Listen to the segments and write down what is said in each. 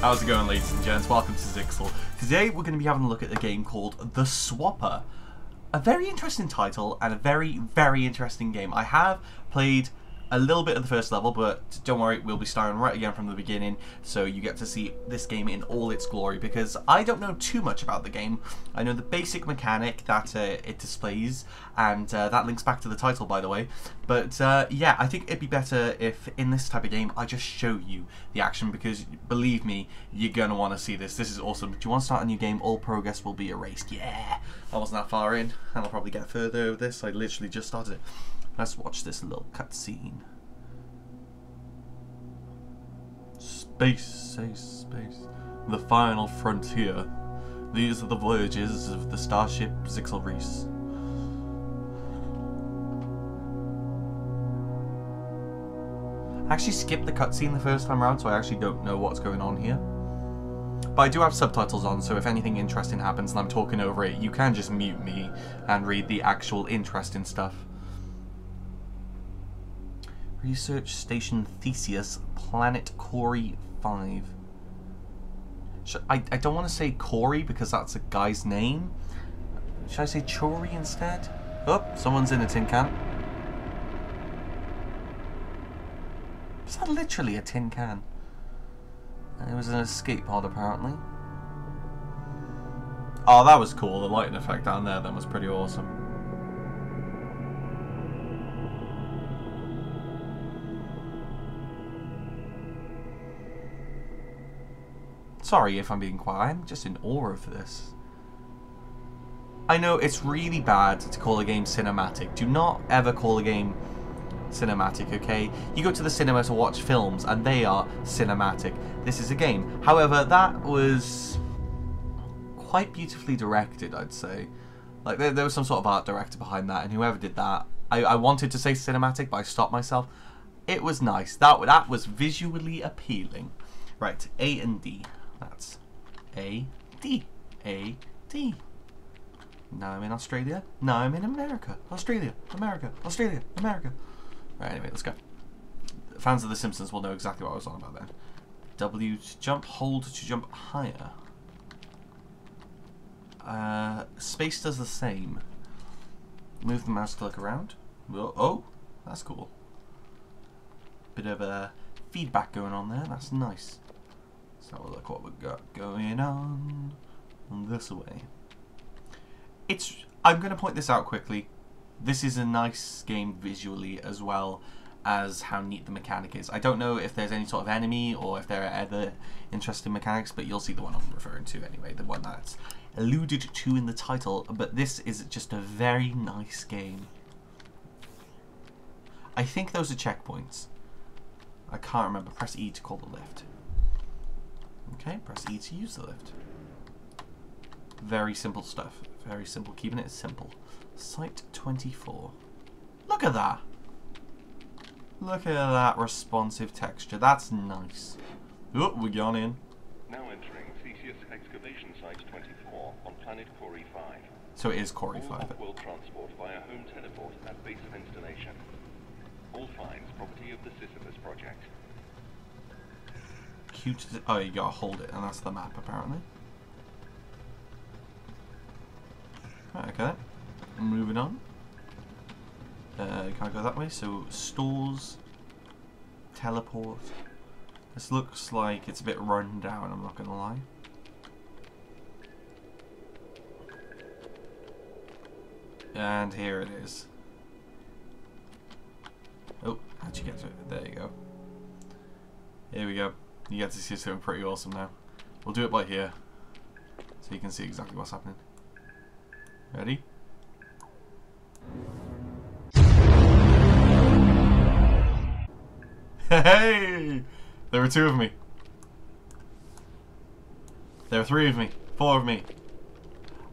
How's it going, ladies and gents? Welcome to Zixel. Today we're going to be having a look at a game called The Swapper. A very interesting title and a very, very interesting game. I have played a little bit of the first level, but don't worry, we'll be starting right again from the beginning, so you get to see this game in all its glory, because I don't know too much about the game. I know the basic mechanic that it displays, and that links back to the title, by the way. But yeah, I think it'd be better if in this type of game I just show you the action, because believe me, you're gonna want to see this. This is awesome. Do you want to start a new game? All progress will be erased. Yeah, I wasn't that far in, and I'll probably get further with this. I literally just started it. Let's watch this little cutscene. Space, say space. The final frontier. These are the voyages of the starship Zixel. I actually skipped the cutscene the first time around, so I actually don't know what's going on here. But I do have subtitles on, so if anything interesting happens and I'm talking over it, you can just mute me and read the actual interesting stuff. Research Station Theseus, Planet Corey 5. I don't want to say Corey because that's a guy's name. Should I say Chori instead? Oh, someone's in a tin can. Is that literally a tin can? It was an escape pod, apparently. Oh, that was cool. The lighting effect down there then was pretty awesome. Sorry if I'm being quiet, I'm just in awe of this. I know it's really bad to call a game cinematic. Do not ever call a game cinematic, okay? You go to the cinema to watch films and they are cinematic. This is a game. However, that was quite beautifully directed, I'd say. Like, there was some sort of art director behind that, and whoever did that, I wanted to say cinematic, but I stopped myself. It was nice. That was visually appealing. Right, A and D. That's A, D. A, D. Now I'm in Australia. Now I'm in America. Australia, America, Australia, America. Right, anyway, let's go. Fans of The Simpsons will know exactly what I was on about then. W to jump, hold to jump higher. Space does the same. Move the mouse to look around. Oh, that's cool. Bit of a feedback going on there. That's nice. So look what we've got going on this way. I'm going to point this out quickly. This is a nice game visually as well as how neat the mechanic is. I don't know if there's any sort of enemy or if there are other interesting mechanics, but you'll see the one I'm referring to anyway, the one that's alluded to in the title. But this is just a very nice game. I think those are checkpoints. I can't remember. Press E to call the lift. Okay, press E to use the lift. Very simple stuff. Very simple. Keeping it simple. Site 24. Look at that. Look at that responsive texture. That's nice. Oh, we're gone in. Now entering Theseus excavation site 24 on planet Corey 5. So it is Corey 5. Off-world transport via home teleport at base of installation. All finds property of the Sisyphus project. Oh, you gotta hold it, and that's the map apparently. Right, okay. Moving on. Can I go that way? So stores, teleport. This looks like it's a bit run down, I'm not gonna lie. And here it is. Oh, how'd you get to it? There you go. Here we go. You get to see something pretty awesome now. We'll do it by here, so you can see exactly what's happening. Ready? Hey! There were 2 of me. There were 3 of me. 4 of me.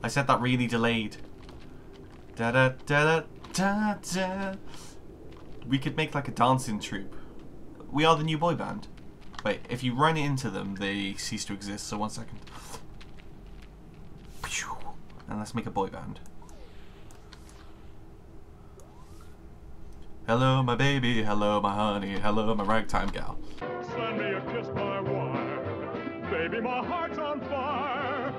I said that really delayed. Da da da da da. We could make like a dancing troupe. We are the new boy band. Wait, if you run into them, they cease to exist, so 1 second. And let's make a boy band. Hello, my baby. Hello, my honey. Hello, my ragtime gal. Send me a kiss by wire. Baby, baby, my heart's on fire.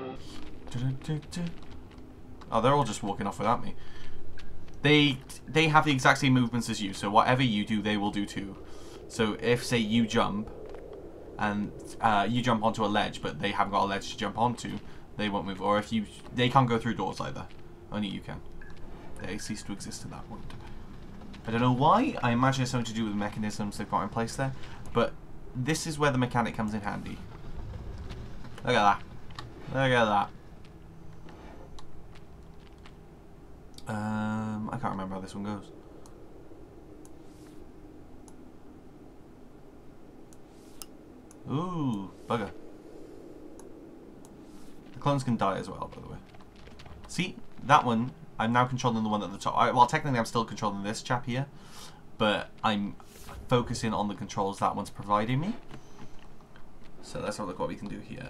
Oh, they're all just walking off without me. They have the exact same movements as you, so whatever you do, they will do too. So if, say, you jump, and you jump onto a ledge, but they haven't got a ledge to jump onto, they won't move. Or if they can't go through doors either. Only you can. They cease to exist at that point. I don't know why. I imagine it's something to do with the mechanisms they've got in place there. But this is where the mechanic comes in handy. Look at that. Look at that. I can't remember how this one goes. Ooh, bugger. The clones can die as well, by the way. See, that one, I'm now controlling the one at the top. Well, technically I'm still controlling this chap here, but I'm focusing on the controls that one's providing me. So let's have a look what we can do here.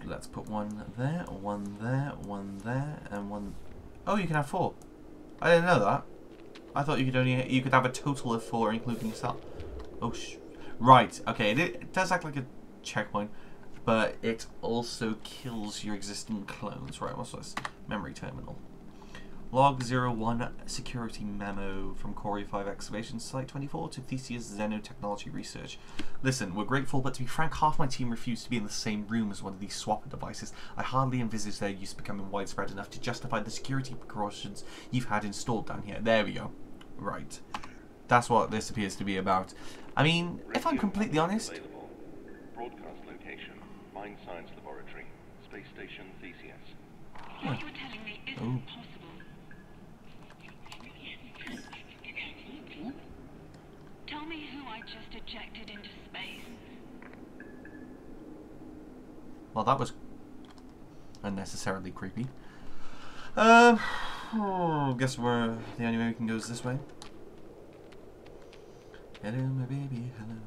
Let's put one there, one there, one there, and one... Oh, you can have 4. I didn't know that. I thought you could have a total of 4, including yourself. Oh, right. Okay, it does act like a checkpoint, but it also kills your existing clones. Right, what's this? Memory terminal. Log 01 security memo from Corey 5 Excavation Site 24 to Theseus Xenotechnology Research. Listen, we're grateful, but to be frank, half my team refused to be in the same room as one of these swapper devices. I hardly envisage their use becoming widespread enough to justify the security precautions you've had installed down here. There we go. Right. That's what this appears to be about. I mean, if I'm completely honest... Available. Broadcast location, Mine Science Laboratory, Space Station Theseus. What you're telling me isn't possible. Tell me who I just ejected into space. Well, that was unnecessarily creepy. Guess the only way we can go is this way. Hello, my baby, hello.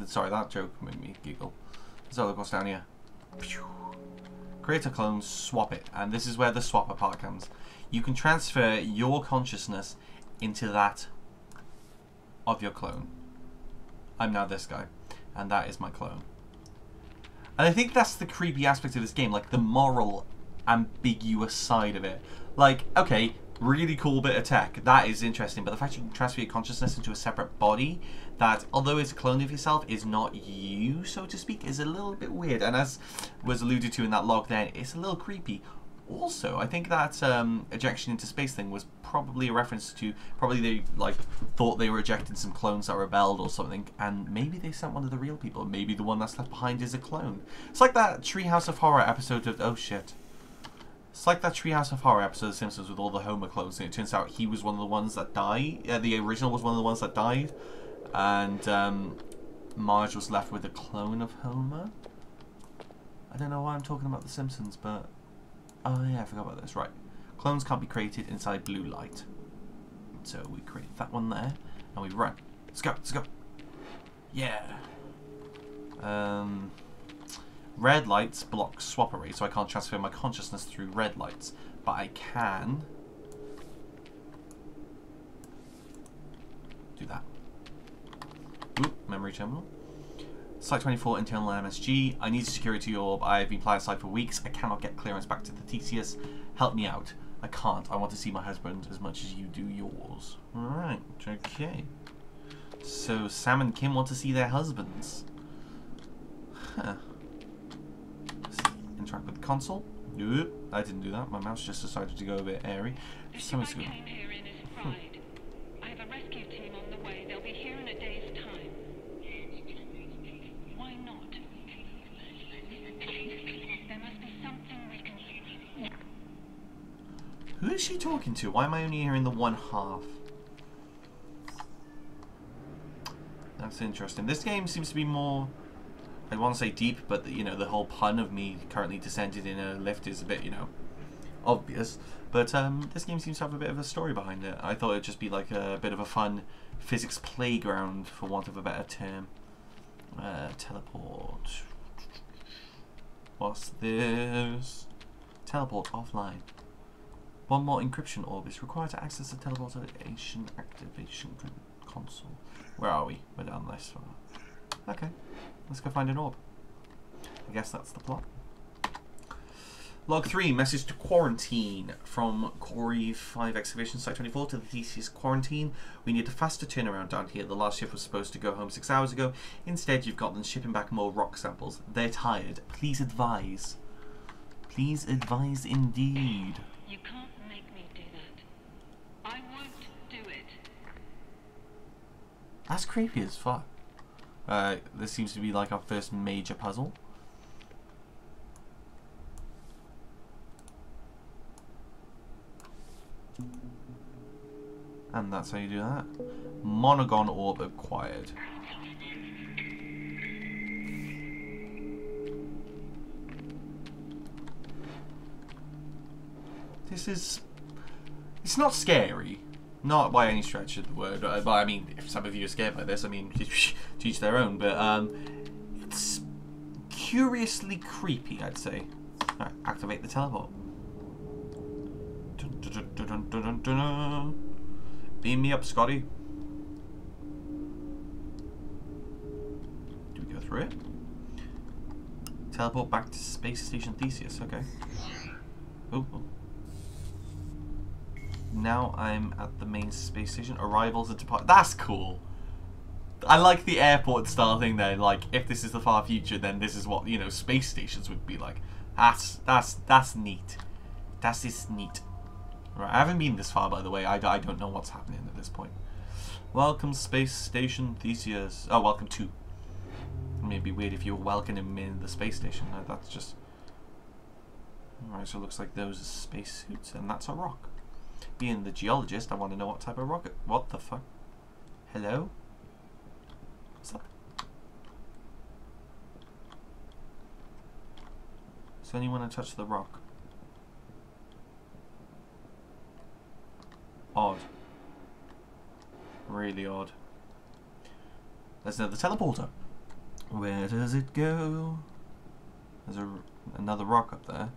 Sorry, that joke made me giggle. So it goes down here. Create a clone, swap it, and this is where the swapper part comes. You can transfer your consciousness into that of your clone. I'm now this guy, and that is my clone. And I think that's the creepy aspect of this game, like the moral, ambiguous side of it. Like, okay, really cool bit of tech, that is interesting, but the fact you can transfer your consciousness into a separate body that, although it's a clone of yourself, is not you, so to speak, is a little bit weird. And as was alluded to in that log then, it's a little creepy. Also, I think that ejection into space thing was probably a reference to, probably they like thought they were ejecting some clones that rebelled or something, and maybe they sent one of the real people. Maybe the one that's left behind is a clone. It's like that Treehouse of Horror episode of, oh shit. It's like that Treehouse of Horror episode of The Simpsons with all the Homer clones, and it turns out he was one of the ones that died. The original was one of the ones that died, and Marge was left with a clone of Homer. I don't know why I'm talking about The Simpsons, but... Oh yeah, I forgot about this. Right. Clones can't be created inside blue light. So we create that one there, and we run. Let's go, let's go. Yeah. Red lights block swap array, so I can't transfer my consciousness through red lights. But I can... do that. Oop, memory terminal. Site 24, internal MSG. I need a security orb. I've been flying site for weeks. I cannot get clearance back to the Theseus. Help me out. I can't. I want to see my husband as much as you do yours. Alright, okay. So Sam and Kim want to see their husbands. Huh. Interact with the console. Nope, I didn't do that. My mouse just decided to go a bit airy. Something's good. I have a rescue team on the way. They'll be here in a day's time. Why not? There must be something we can... Who is she talking to? Why am I only hearing the one half? That's interesting. This game seems to be more... I want to say deep, but you know, the whole pun of me currently descended in a lift is a bit, you know, obvious. But this game seems to have a bit of a story behind it. I thought it'd just be like a bit of a fun physics playground, for want of a better term. Teleport. What's this? Teleport offline. One more encryption orb is required to access the teleportation activation console. Where are we? We're down this far. Okay, let's go find an orb. I guess that's the plot. Log 3, message to quarantine from Corey 5 Excavation Site 24 to the Theseus quarantine. We need a faster turnaround down here. The last ship was supposed to go home 6 hours ago. Instead, you've got them shipping back more rock samples. They're tired. Please advise. Please advise indeed. You can't make me do that. I won't do it. That's creepy as fuck. This seems to be like our first major puzzle. And that's how you do that. Monogon orb acquired. This is... It's not scary. Not by any stretch of the word. But I mean, if some of you are scared by this, I mean, to each their own. But it's curiously creepy, I'd say. Alright, activate the teleport. Dun, dun, dun, dun, dun, dun, dun, dun. Beam me up, Scotty. Do we go through it? Teleport back to Space Station Theseus, okay. Oh. Now I'm at the main space station. Arrivals and depart. That's cool. I like the airport style thing there. Like, if this is the far future, then this is what, you know, space stations would be like. That's neat. That is neat. Right, I haven't been this far, by the way. I don't know what's happening at this point. Welcome, Space Station Theseus. Oh, welcome to. It may be weird if you were welcoming in the space station. No, that's just... Alright, so it looks like those are space suits, and that's a rock. Being the geologist, I want to know what type of rocket... What the fuck? Hello? What's up? Does anyone touch the rock? Odd. Really odd. There's another teleporter. Where does it go? There's another rock up there.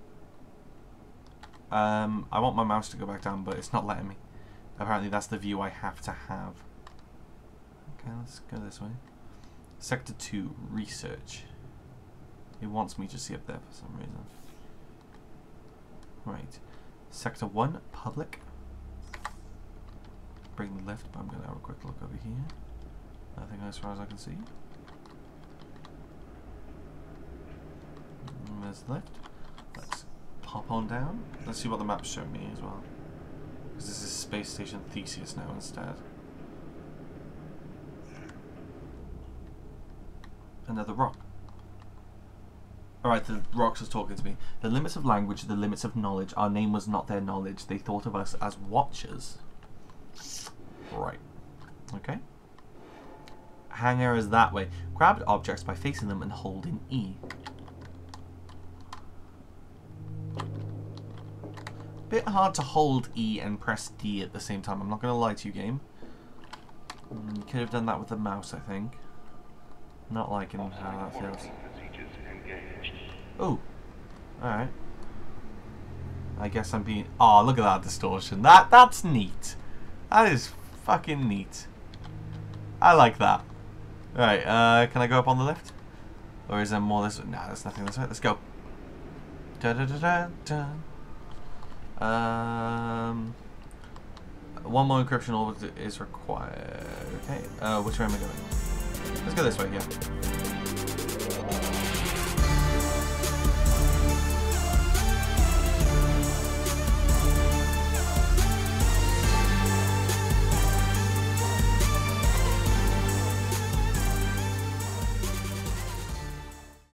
I want my mouse to go back down, but it's not letting me. Apparently that's the view I have to have. Okay, let's go this way. Sector 2, research. It wants me to see up there for some reason. Right. Sector 1, public. Bring the lift, but I'm going to have a quick look over here. Nothing as far as I can see. There's the lift. Let's pop on down. Let's see what the map's showing me as well. Because this is Space Station Theseus now instead. Another rock. Alright, the rocks is talking to me. The limits of language, the limits of knowledge. Our name was not their knowledge. They thought of us as watchers. Right. Okay. Hangar is that way. Grab objects by facing them and holding E. Bit hard to hold E and press D at the same time. I'm not going to lie to you, game. You could have done that with the mouse, I think. Not liking how that feels. Oh. Alright. I guess I'm being... Oh, look at that distortion. That's neat. That is fucking neat. I like that. Alright, can I go up on the lift? Or is there more this way? Nah, there's nothing this way. Let's go. Da da da da da. One more encryption orb is required. Okay. Which way am I going? Let's go this way, yeah.